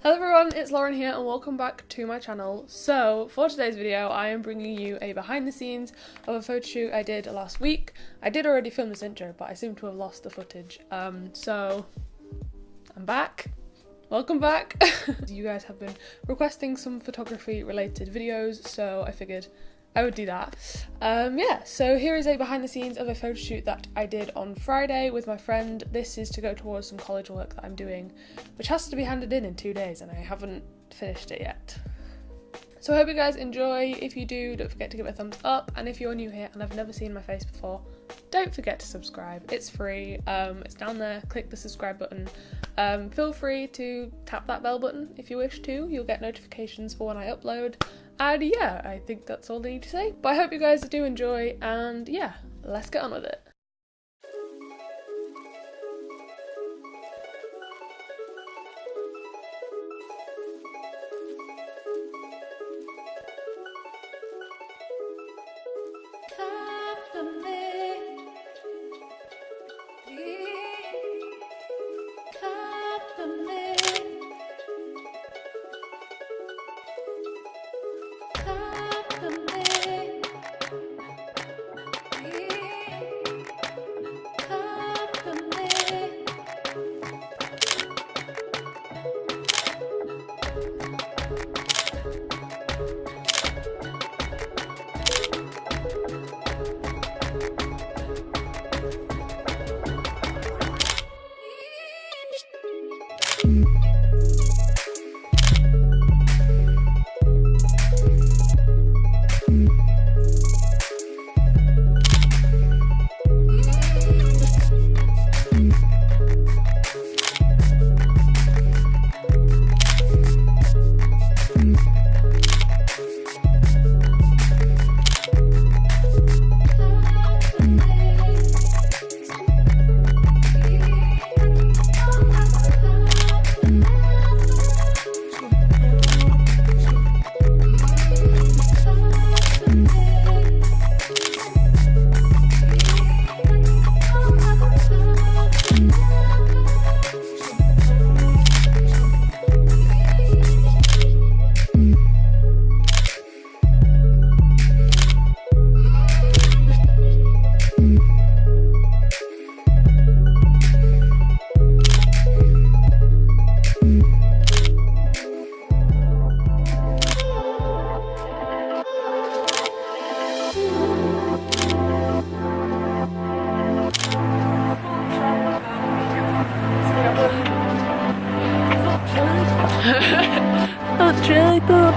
Hello everyone, it's Lauren here and welcome back to my channel. So for today's video I am bringing you a behind the scenes of a photo shoot I did last week. I did already film this intro but I seem to have lost the footage. So I'm back. Welcome back. You guys have been requesting some photography related videos, so I figured I would do that. Yeah, so here is a behind the scenes of a photo shoot that I did on Friday with my friend. This is to go towards some college work that I'm doing, which has to be handed in 2 days, and I haven't finished it yet. So I hope you guys enjoy. If you do, don't forget to give it a thumbs up, and if you're new here and have never seen my face before, don't forget to subscribe. It's free, it's down there, click the subscribe button. Feel free to tap that bell button if you wish to, you'll get notifications for when I upload. And yeah, I think that's all I need to say. But I hope you guys do enjoy, and yeah, let's get on with it. That's really good.